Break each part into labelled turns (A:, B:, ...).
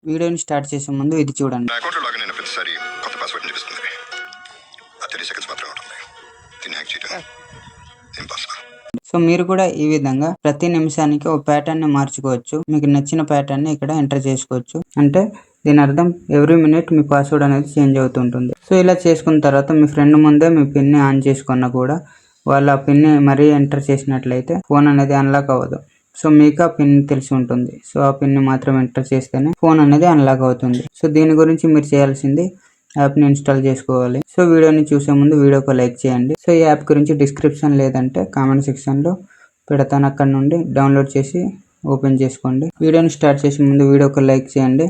A: వీడియోని స్టార్ట్ చేసే ముందు ఇది చూడండి.
B: నా అకౌంట్లో లాగిన్ అయిన ప్రతిసారి కొత్త పాస్వర్డ్ చూపిస్తుంది. ఆ 30 సెకండ్స్ మాత్రమే ఉంటుంది. దీన్ని హ్యాక్ చేయడం ఇంపాసిబుల్.
A: సో మీరు కూడా ఈ విధంగా ప్రతి నిమిషానికి ఒక ప్యాటర్న్ ని మార్చుకోవచ్చు. మీకు నచ్చిన ప్యాటర్న్ ని ఇక్కడ ఎంటర్ చేసుకోవచ్చు. అంటే దీని అర్థం ఎవ్రీ మినిట్ మీ పాస్వర్డ్ అనేది చేంజ్ అవుతుంటుంది. సో ఇలా చేసుకున్న తర్వాత మీ ఫ్రెండ్ ముందే మీ పిన్ ని ఆన్ చేసుకున్నా కూడా వాళ్ళ పిన్ ని మరీ ఎంటర్ చేసినట్లయితే ఫోన్ అనేది అన్లాక్ అవ్వదు. సో మీకు ఆ పిన్ తెలిసి ఉంటుంది. సో ఆ పిన్ ని మాత్రం ఎంటర్ చేస్తేనే ఫోన్ అనేది అన్లాక్ అవుతుంది. సో దీని గురించి మీరు చేయాల్సింది యాప్ ని ఇన్స్టాల్ చేసుకోవాలి. సో వీడియోని చూసే ముందు వీడియోకి లైక్ చేయండి. సో ఈ యాప్ గురించి డిస్క్రిప్షన్ లేదంటే కామెంట్ సెక్షన్ లో పెడతాను, అక్కడ నుండి డౌన్లోడ్ చేసి ఓపెన్ చేసుకోండి. వీడియోని స్టార్ట్ చేసే ముందు వీడియోకి లైక్ చేయండి.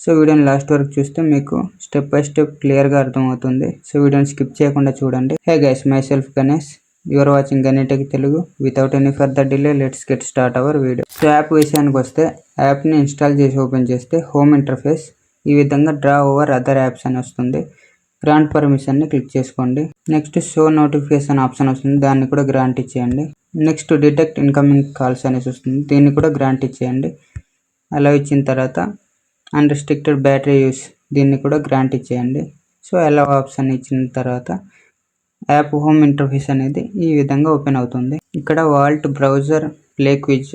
A: సో వీడియోని లాస్ట్ వరకు చూస్తే మీకు స్టెప్ బై స్టెప్ క్లియర్ గా అర్థమవుతుంది. సో వీడియోని స్కిప్ చేయకుండా చూడండి. Hey guys, myself Ganesh, you are watching గణేటెక్ Telugu. Without any further delay let's get start our video. So app విషయానికి వస్తే యాప్ ని ఇన్స్టాల్ చేసి ఓపెన్ చేస్తే హోమ్ ఇంటర్ఫేస్ ఈ విధంగా డ్రా ఓవర్ అదర్ యాప్స్ అని వస్తుంది. గ్రాంట్ పర్మిషన్ ని క్లిక్ చేసుకోండి. నెక్స్ట్ షో నోటిఫికేషన్ ఆప్షన్ వస్తుంది, దాన్ని కూడా గ్రాంట్ ఇచ్చేయండి. నెక్స్ట్ డిటెక్ట్ ఇన్కమింగ్ కాల్స్ అనేసి వస్తుంది, దీన్ని కూడా గ్రాంట్ ఇచ్చేయండి. అలా ఇచ్చిన తర్వాత అన్రిస్ట్రిక్టెడ్ బ్యాటరీ యూస్ దీన్ని కూడా గ్రాంట్ ఇచ్చేయండి. సో అలా ఆప్షన్ ఇచ్చిన తర్వాత యాప్ హోమ్ ఇంటర్ఫేస్ అనేది ఈ విధంగా ఓపెన్ అవుతుంది. ఇక్కడ వాల్ట్, బ్రౌజర్, ప్లే క్విజ్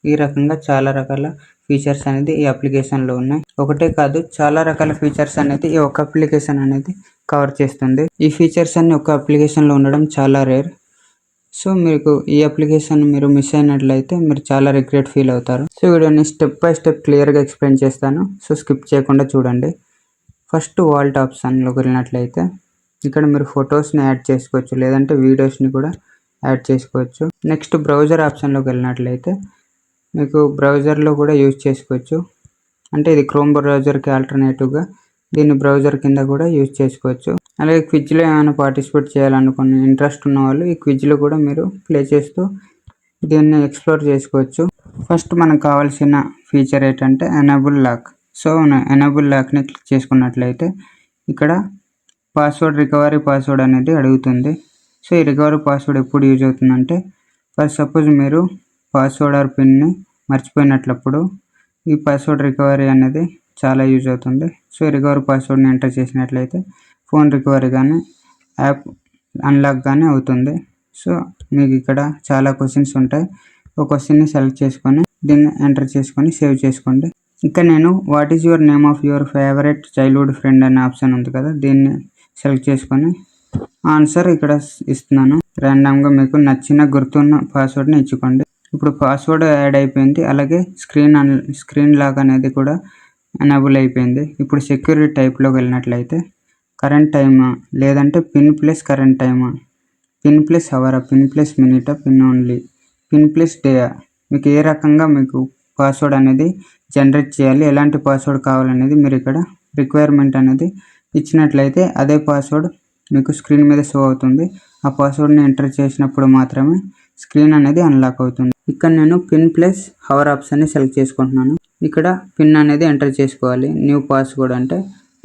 A: ఈ రకంగా చాలా రకాల ఫీచర్స్ అనేది ఈ అప్లికేషన్ లో ఉన్నాయి. ఒకటే కాదు, చాలా రకాల ఫీచర్స్ అనేది ఈ ఒక అప్లికేషన్ అనేది కవర్ చేస్తుంది. ఈ ఫీచర్స్ అన్ని ఒక అప్లికేషన్ లో ఉండడం చాలా రేర్. సో మీకు ఈ అప్లికేషన్ మీరు మిస్ అయినట్లయితే మీరు చాలా రిగ్రెట్ ఫీల్ అవుతారు. సో వీడియోని స్టెప్ బై స్టెప్ క్లియర్ గా ఎక్స్ప్లెయిన్ చేస్తాను. సో స్కిప్ చేయకుండా చూడండి. ఫస్ట్ వాల్ట్ ఆప్షన్ లోకి వెళ్ళినట్లయితే ఇక్కడ మీరు ఫొటోస్ని యాడ్ చేసుకోవచ్చు, లేదంటే వీడియోస్ని కూడా యాడ్ చేసుకోవచ్చు. నెక్స్ట్ బ్రౌజర్ ఆప్షన్లోకి వెళ్ళినట్లయితే మీకు బ్రౌజర్లో కూడా యూజ్ చేసుకోవచ్చు. అంటే ఇది క్రోమ్ బ్రౌజర్కి ఆల్టర్నేటివ్గా దీన్ని బ్రౌజర్ కింద కూడా యూజ్ చేసుకోవచ్చు. అలాగే క్విజ్లో ఏమైనా పార్టిసిపేట్ చేయాలనుకుని ఇంట్రెస్ట్ ఉన్న వాళ్ళు ఈ క్విజ్లో కూడా మీరు ప్లే చేస్తూ దీన్ని ఎక్స్ప్లోర్ చేసుకోవచ్చు. ఫస్ట్ మనకు కావాల్సిన ఫీచర్ ఏంటంటే ఎనేబుల్ లాక్. సో ఎనేబుల్ లాక్ని క్లిక్ చేసుకున్నట్లయితే ఇక్కడ పాస్వర్డ్ రికవరీ పాస్వర్డ్ అనేది అడుగుతుంది. సో ఈ రికవరీ పాస్వర్డ్ ఎప్పుడు యూజ్ అవుతుందంటే ఫర్ సపోజ్ మీరు పాస్వర్డ్ ఆర్ పిన్ని మర్చిపోయినట్లప్పుడు ఈ పాస్వర్డ్ రికవరీ అనేది చాలా యూజ్ అవుతుంది. సో ఈ రికవరీ పాస్వర్డ్ని ఎంటర్ చేసినట్లయితే ఫోన్ రికవరీ కానీ యాప్ అన్లాక్ కానీ అవుతుంది. సో మీకు ఇక్కడ చాలా క్వశ్చన్స్ ఉంటాయి. ఒక క్వశ్చన్ని సెలెక్ట్ చేసుకొని దీన్ని ఎంటర్ చేసుకొని సేవ్ చేసుకోండి. ఇక్కడ నేను what is your name of your favourite childhood friend అనే ఆప్షన్ ఉంది కదా, దీన్ని సెలెక్ట్ చేసుకొని ఆన్సర్ ఇక్కడ ఇస్తున్నాను. ర్యాండమ్గా మీకు నచ్చిన గుర్తున్న పాస్వర్డ్ని ఇచ్చుకోండి. ఇప్పుడు పాస్వర్డ్ యాడ్ అయిపోయింది. అలాగే స్క్రీన్ లాక్ అనేది కూడా ఎనేబుల్ అయిపోయింది. ఇప్పుడు సెక్యూరిటీ టైప్లోకి వెళ్ళినట్లయితే కరెంట్ టైమా, లేదంటే పిన్ ప్లస్ కరెంట్ టైమా, పిన్ ప్లస్ అవరా, పిన్ ప్లస్ మినిటా, పిన్ ఓన్లీ, పిన్ ప్లస్ డేయా, మీకు ఏ రకంగా మీకు పాస్వర్డ్ అనేది జనరేట్ చేయాలి, ఎలాంటి పాస్వర్డ్ కావాలనేది మీరు ఇక్కడ రిక్వైర్మెంట్ అనేది ఇచ్చినట్లయితే అదే పాస్వర్డ్ మీకు స్క్రీన్ మీద షో అవుతుంది. ఆ పాస్వర్డ్ని ఎంటర్ చేసినప్పుడు మాత్రమే స్క్రీన్ అనేది అన్లాక్ అవుతుంది. ఇక్కడ నేను పిన్ ప్లస్ హవర్ ఆప్షన్ని సెలెక్ట్ చేసుకుంటున్నాను. ఇక్కడ పిన్ అనేది ఎంటర్ చేసుకోవాలి. న్యూ పాస్వర్డ్ అంటే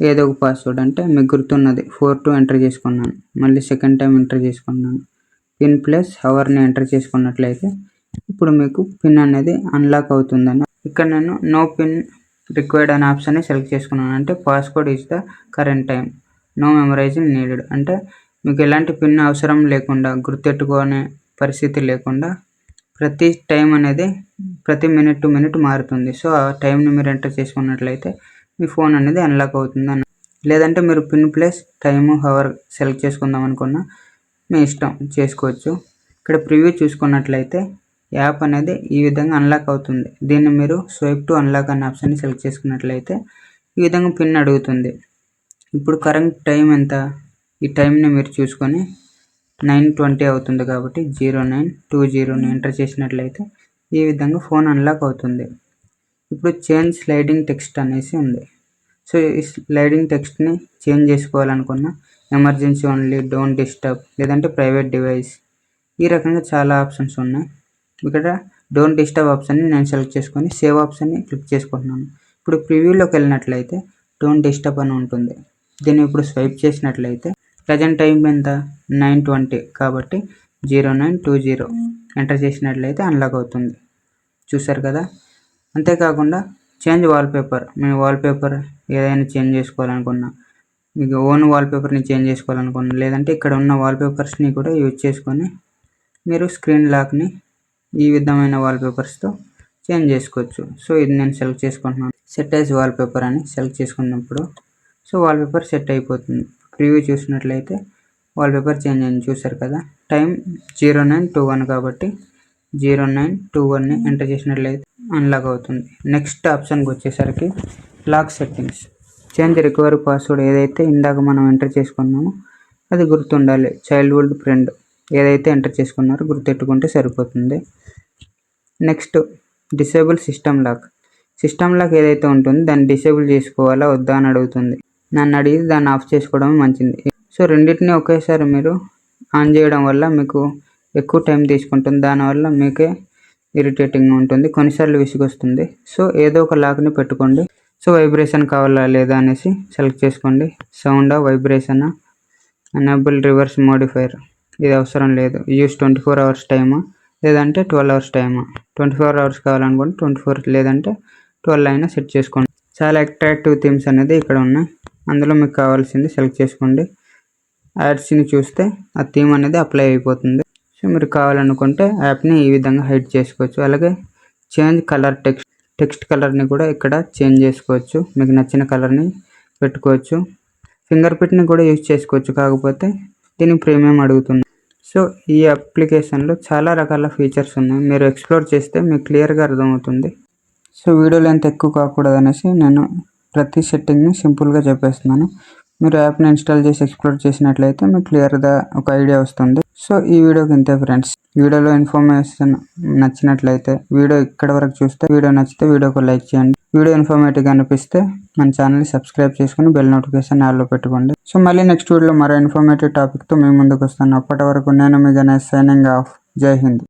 A: ఏదో ఒక పాస్వర్డ్, అంటే మీకు గుర్తున్నది 42 ఎంటర్ చేసుకున్నాను. మళ్ళీ సెకండ్ టైం ఎంటర్ చేసుకున్నాను. పిన్ ప్లస్ హవర్ని ఎంటర్ చేసుకున్నట్లయితే ఇప్పుడు మీకు పిన్ అనేది అన్లాక్ అవుతుందని. ఇక్కడ నేను నో పిన్ రిక్వైర్డ్ అనే ఆప్షన్ని సెలెక్ట్ చేసుకున్నాను. అంటే password is the current time, no memorising needed. అంటే మీకు ఎలాంటి పిన్ అవసరం లేకుండా, గుర్తెట్టుకునే పరిస్థితి లేకుండా ప్రతి టైం అనేది ప్రతి మినిట్ టు మినిట్ మారుతుంది. సో ఆ టైంని మీరు ఎంటర్ చేసుకున్నట్లయితే మీ ఫోన్ అనేది అన్లాక్ అవుతుంది అన్న. లేదంటే మీరు pin plus time hour select చేసుకుందాం అనుకున్నా మీ ఇష్టం, చేసుకోవచ్చు. ఇక్కడ ప్రివ్యూ చూసుకున్నట్లయితే యాప్ అనేది ఈ విధంగా అన్లాక్ అవుతుంది. దీన్ని మీరు స్వైప్ టు అన్లాక్ అనే ఆప్షన్ని సెలెక్ట్ చేసుకున్నట్లయితే ఈ విధంగా పిన్ అడుగుతుంది. ఇప్పుడు కరెంట్ టైం ఎంత, ఈ టైంని మీరు చూసుకొని 9:20 అవుతుంది కాబట్టి 09:20 ఎంటర్ చేసినట్లయితే ఈ విధంగా ఫోన్ అన్లాక్ అవుతుంది. ఇప్పుడు చేంజ్ స్లైడింగ్ టెక్స్ట్ అనేసి ఉంది. సో ఈ స్లైడింగ్ టెక్స్ట్ని చేంజ్ చేసుకోవాలనుకున్న ఎమర్జెన్సీ ఓన్లీ, డోంట్ డిస్టర్బ్, లేదంటే ప్రైవేట్ డివైస్, ఈ రకంగా చాలా ఆప్షన్స్ ఉన్నాయి. ఇక్కడ డోంట్ డిస్టర్బ్ ఆప్షన్ని నేను సెలెక్ట్ చేసుకొని సేవ్ ఆప్షన్ని క్లిక్ చేసుకుంటున్నాను. ఇప్పుడు ప్రివ్యూలోకి వెళ్ళినట్లయితే డోంట్ డిస్టర్బ్ అని ఉంటుంది. దీన్ని ఇప్పుడు స్వైప్ చేసినట్లయితే ప్రజెంట్ టైం ఎంత, 9:20 కాబట్టి 09:20 ఎంటర్ చేసినట్లయితే అన్లాక్ అవుతుంది. చూసారు కదా. అంతేకాకుండా చేంజ్ వాల్పేపర్, మీ వాల్పేపర్ ఏదైనా చేంజ్ చేసుకోవాలనుకున్నా, మీకు ఓన్ వాల్పేపర్ని చేంజ్ చేసుకోవాలనుకున్నా, లేదంటే ఇక్కడ ఉన్న వాల్పేపర్స్ని కూడా యూజ్ చేసుకొని మీరు స్క్రీన్ లాక్ని ఈ విధమైన వాల్పేపర్స్తో చేంజ్ చేసుకోవచ్చు. సో ఇది నేను సెలెక్ట్ చేసుకుంటున్నాను. సెట్ యాజ్ వాల్పేపర్ అని సెలెక్ట్ చేసుకున్నప్పుడు సో వాల్పేపర్ సెట్ అయిపోతుంది. ప్రివ్యూ చూసినట్లయితే వాల్పేపర్ చేంజ్ అయింది, చూసారు కదా. టైం 0921 కాబట్టి 0921ని ఎంటర్ చేసినట్లయితే అన్లాక్ అవుతుంది. నెక్స్ట్ ఆప్షన్కి వచ్చేసరికి lock settings. Change recovery password ఏదైతే ఇందాక మనం ఎంటర్ చేసుకున్నామో అది గుర్తుండాలి. చైల్డ్హుడ్ ఫ్రెండ్ ఏదైతే ఎంటర్ చేసుకున్నారో గుర్తెట్టుకుంటే సరిపోతుంది. Next disable system lock. System lock ఏదైతే ఉంటుందో దాన్ని డిసేబుల్ చేసుకోవాలా వద్దా అని అడుగుతుంది. నన్ను అడిగి దాన్ని ఆఫ్ చేసుకోవడం మంచిది. సో రెండింటిని ఒకేసారి మీరు ఆన్ చేయడం వల్ల మీకు ఎక్కువ టైం తీసుకుంటుంది, దానివల్ల మీకే ఇరిటేటింగ్గా ఉంటుంది, కొన్నిసార్లు విసుగొస్తుంది. సో ఏదో ఒక లాక్ని పెట్టుకోండి. సో వైబ్రేషన్ కావాలా లేదా అనేసి సెలెక్ట్ చేసుకోండి. సౌండా, వైబ్రేషనా, ఎనేబుల్ రివర్స్ మోడిఫైర్ ఇది అవసరం లేదు. యూస్ 24 hours టైమా లేదంటే 12 hours టైమా. 24 hours కావాలనుకోండి 24, లేదంటే 12 అయినా సెట్ చేసుకోండి. చాలా అట్రాక్టివ్ థీమ్స్ అనేది ఇక్కడ ఉన్నాయి, అందులో మీకు కావాల్సింది సెలెక్ట్ చేసుకోండి. యాడ్స్ని చూస్తే ఆ థీమ్ అనేది అప్లై అయిపోతుంది. సో మీరు కావాలనుకుంటే యాప్ని ఈ విధంగా హైడ్ చేసుకోవచ్చు. అలాగే చేంజ్ కలర్ టెక్స్ట్ కలర్ని కూడా ఇక్కడ చేంజ్ చేసుకోవచ్చు, మీకు నచ్చిన కలర్ని పెట్టుకోవచ్చు. ఫింగర్ ప్రింట్ని కూడా యూజ్ చేసుకోవచ్చు, కాకపోతే దీన్ని ప్రీమియం అడుగుతుంది. సో ఈ అప్లికేషన్లో చాలా రకాల ఫీచర్స్ ఉన్నాయి, మీరు ఎక్స్ప్లోర్ చేస్తే మీకు క్లియర్గా అర్థమవుతుంది. సో వీడియో లెంత్ ఎక్కువ కాకూడదు అనేసి నేను ప్రతి సెట్టింగ్ని సింపుల్గా చెప్పేస్తున్నాను. మీరు యాప్ని ఇన్స్టాల్ చేసి ఎక్స్ప్లోర్ చేసినట్లయితే మీకు క్లియర్గా ఒక ఐడియా వస్తుంది. సో ఈ వీడియోకి ఇంతే ఫ్రెండ్స్. వీడియోలో ఇన్ఫర్మేషన్ నచ్చినట్లయితే వీడియో ఇక్కడ వరకు చూస్తే, వీడియో నచ్చితే వీడియోకి లైక్ చేయండి. వీడియో ఇన్ఫర్మేటివ్గా అనిపిస్తే మన ఛానల్ని సబ్స్క్రైబ్ చేసుకుని బెల్ నోటిఫికేషన్ ఆల్లో పెట్టుకోండి. సో మళ్ళీ నెక్స్ట్ వీడియోలో మరో ఇన్ఫర్మేటివ్ టాపిక్తో మీ ముందుకు వస్తాను. అప్పటి వరకు నేను మీ గణేష్ సైనింగ్ ఆఫ్. జై హింద్.